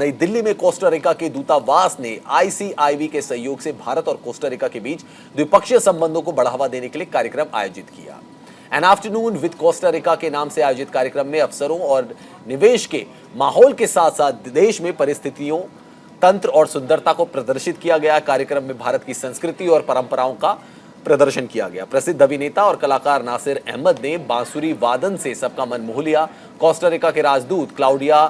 नई दिल्ली में कोस्टारिका के दूतावास ने आईसीआईबी के सहयोग से भारत और कोस्टारिका के बीच द्विपक्षीय संबंधों को बढ़ावा देने के लिए कार्यक्रम आयोजित किया। एन आफ्टरनून विद कोस्टारिका के नाम से आयोजित कार्यक्रम में अवसरों और निवेश के माहौल के साथ साथ देश में परिस्थितियों, तंत्र और सुंदरता को प्रदर्शित किया गया। कार्यक्रम में भारत की संस्कृति और परंपराओं का प्रदर्शन किया गया। प्रसिद्ध अभिनेता और कलाकार नासिर अहमद ने बांसुरी वादन से सबका मन मोह लिया। कोस्टारिका के राजदूत क्लाउडिया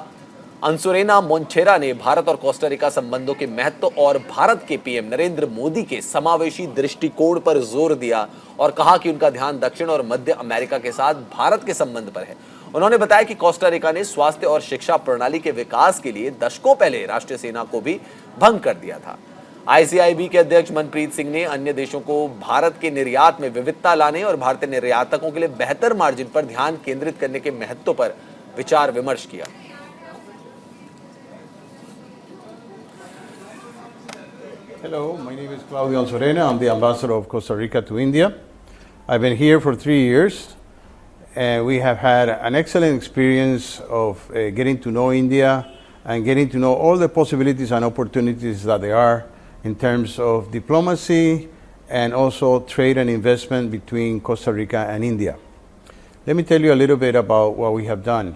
अंसुरेना मोंचेरा ने भारत और कोस्टारिका संबंधों के महत्व और भारत के पीएम नरेंद्र मोदी के समावेशी दृष्टिकोण पर जोर दिया और कहा कि उनका ध्यान दक्षिण और मध्य अमेरिका के साथ भारत के संबंध पर है। उन्होंने बताया कि कोस्टारिका ने स्वास्थ्य और शिक्षा प्रणाली के विकास के लिए दशकों पहले राष्ट्रीय सेना को भी भंग कर दिया था। आईसीआईबी के अध्यक्ष मनप्रीत सिंह ने अन्य देशों को भारत के निर्यात में विविधता लाने और भारतीय निर्यातकों के लिए बेहतर मार्जिन पर ध्यान केंद्रित करने के महत्व पर विचार विमर्श किया। Hello, my name is Claudio Ansorena. I'm the ambassador of Costa Rica to India. I've been here for 3 years, and we have had an excellent experience of getting to know India and getting to know all the possibilities and opportunities that there are in terms of diplomacy and also trade and investment between Costa Rica and India. Let me tell you a little bit about what we have done.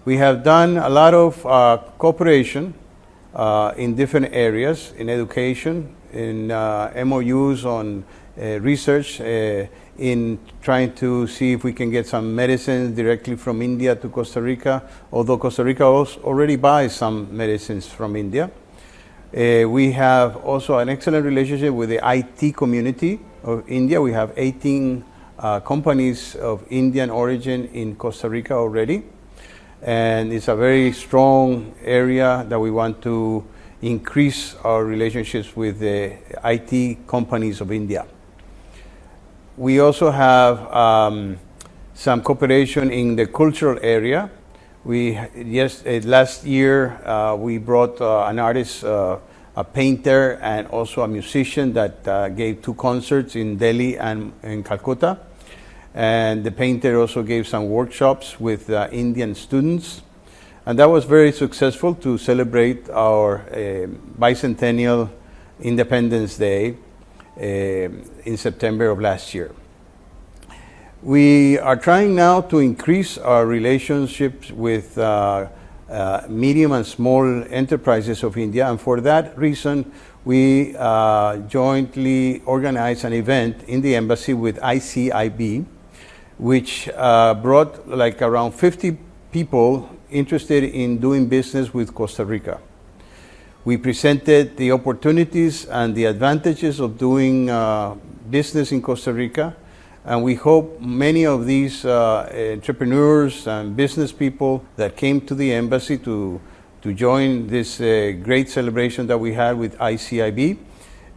We have done a lot of cooperation in different areas, in education, in MOUs on research, in trying to see if we can get some medicines directly from India to Costa Rica, although Costa Rica already buys some medicines from India. We have also an excellent relationship with the IT community of India. We have 18 companies of Indian origin in Costa Rica already. And it's a very strong area that we want to increase our relationships with the IT companies of India. We also have some cooperation in the cultural area. Last year we brought an artist, a painter, and also a musician that gave 2 concerts in Delhi and in Calcutta. And the painter also gave some workshops with Indian students. And that was very successful to celebrate our bicentennial Independence Day in September of last year. We are trying now to increase our relationships with medium and small enterprises of India. And for that reason, we jointly organized an event in the embassy with ICIB, which brought like around 50 people interested in doing business with Costa Rica. We presented the opportunities and the advantages of doing business in Costa Rica, and we hope many of these entrepreneurs and business people that came to the embassy to join this great celebration that we had with ICIB,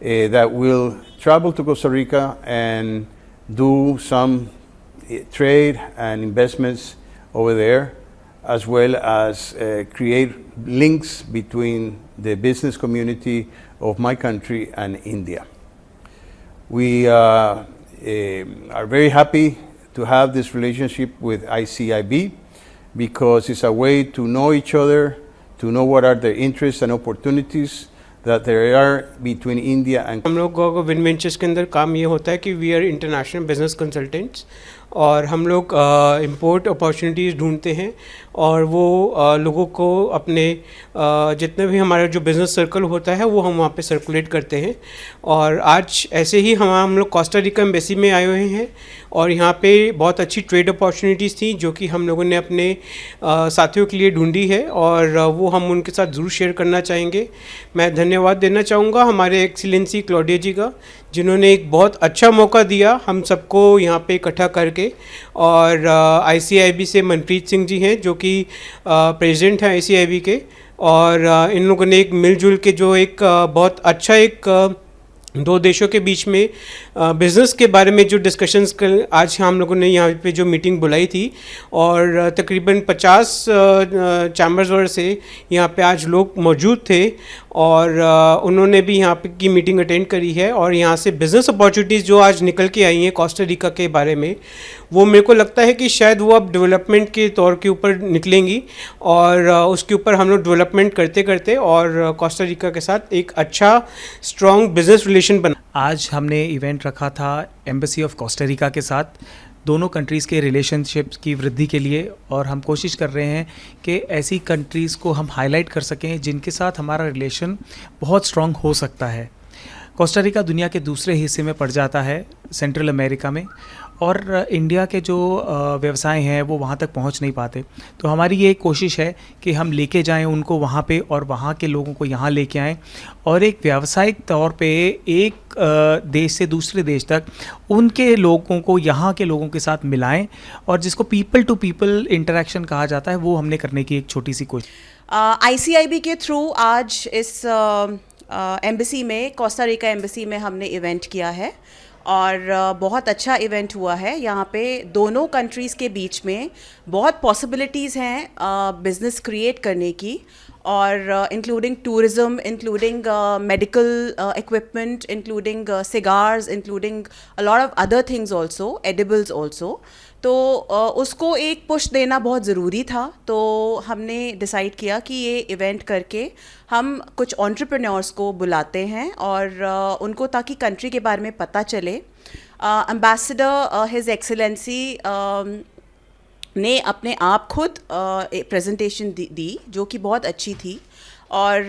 that will travel to Costa Rica and do some trade and investments over there, as well as create links between the business community of my country and India. We are very happy to have this relationship with ICIB because it's a way to know each other, to know what are the interests and opportunities that there are between India and हम लोग को win ventures के अंदर काम ये होता है कि we are international business consultants और हम लोग इंपोर्ट अपॉर्चुनिटीज़ ढूंढते हैं और वो लोगों को अपने जितने भी हमारा जो बिज़नेस सर्कल होता है वो हम वहाँ पे सर्कुलेट करते हैं। और आज ऐसे ही हम लोग कोस्टा रिका एम्बेसी में आए हुए हैं और यहाँ पे बहुत अच्छी ट्रेड अपॉर्चुनिटीज़ थी जो कि हम लोगों ने अपने साथियों के लिए ढूंढी है और वो हम उनके साथ ज़रूर शेयर करना चाहेंगे। मैं धन्यवाद देना चाहूँगा हमारे एक्सीलेंसी क्लॉडिया जी का, जिन्होंने एक बहुत अच्छा मौका दिया हम सबको यहाँ पे इकट्ठा करके। और आईसीआईबी से मनप्रीत सिंह जी हैं जो कि प्रेसिडेंट हैं आईसीआईबी के, और इन लोगों ने एक मिलजुल के जो एक बहुत अच्छा एक दो देशों के बीच में बिज़नेस के बारे में जो डिस्कशंस आज हम लोगों ने यहाँ पे जो मीटिंग बुलाई थी, और तकरीबन 50 चैम्बर्स वर्ड से यहाँ पे आज लोग मौजूद थे, और उन्होंने भी यहाँ पे की मीटिंग अटेंड करी है। और यहाँ से बिज़नेस अपॉर्चुनिटीज़ जो आज निकल के आई हैं कोस्टा रिका के बारे में, वो मेरे को लगता है कि शायद वो अब डेवलपमेंट के तौर के ऊपर निकलेंगी, और उसके ऊपर हम लोग डेवलपमेंट करते करते और कोस्टा रिका के साथ एक अच्छा स्ट्रॉन्ग बिजनेस रिलेशन बना। आज हमने इवेंट रखा था एम्बेसी ऑफ कोस्टा रिका के साथ दोनों कंट्रीज़ के रिलेशनशिप्स की वृद्धि के लिए, और हम कोशिश कर रहे हैं कि ऐसी कंट्रीज़ को हम हाईलाइट कर सकें जिनके साथ हमारा रिलेशन बहुत स्ट्रॉन्ग हो सकता है। कोस्टा रिका दुनिया के दूसरे हिस्से में पड़ जाता है, सेंट्रल अमेरिका में, और इंडिया के जो व्यवसाय हैं वो वहाँ तक पहुँच नहीं पाते। तो हमारी ये कोशिश है कि हम लेके जाएं उनको वहाँ पे, और वहाँ के लोगों को यहाँ लेके आएं, और एक व्यावसायिक तौर पे एक देश से दूसरे देश तक उनके लोगों को यहाँ के लोगों के साथ मिलाएं, और जिसको पीपल टू पीपल इंटरेक्शन कहा जाता है वो हमने करने की एक छोटी सी कोशिश। ICIB के थ्रू आज इस एम्बेसी में, कोस्टा रिका एम्बेसी में हमने इवेंट किया है, और बहुत अच्छा इवेंट हुआ है। यहाँ पे दोनों कंट्रीज़ के बीच में बहुत पॉसिबिलिटीज़ हैं बिज़नेस क्रिएट करने की, और including tourism, including medical equipment, including cigars, including a lot of other things also, edibles also. तो उसको एक पुश देना बहुत ज़रूरी था। तो हमने डिसाइड किया कि ये इवेंट करके हम कुछ एंटरप्रेन्योर्स को बुलाते हैं, और उनको ताकि कंट्री के बारे में पता चले। एम्बेसडर हिज एक्सीलेंसी ने अपने आप खुद एक प्रेजेंटेशन दी जो कि बहुत अच्छी थी, और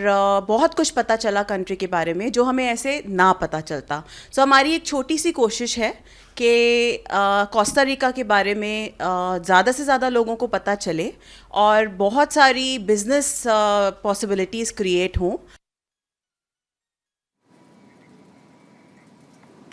बहुत कुछ पता चला कंट्री के बारे में जो हमें ऐसे ना पता चलता। सो हमारी एक छोटी सी कोशिश है कि कोस्टा रिका के बारे में ज़्यादा से ज़्यादा लोगों को पता चले, और बहुत सारी बिज़नेस पॉसिबिलिटीज़ क्रिएट हों।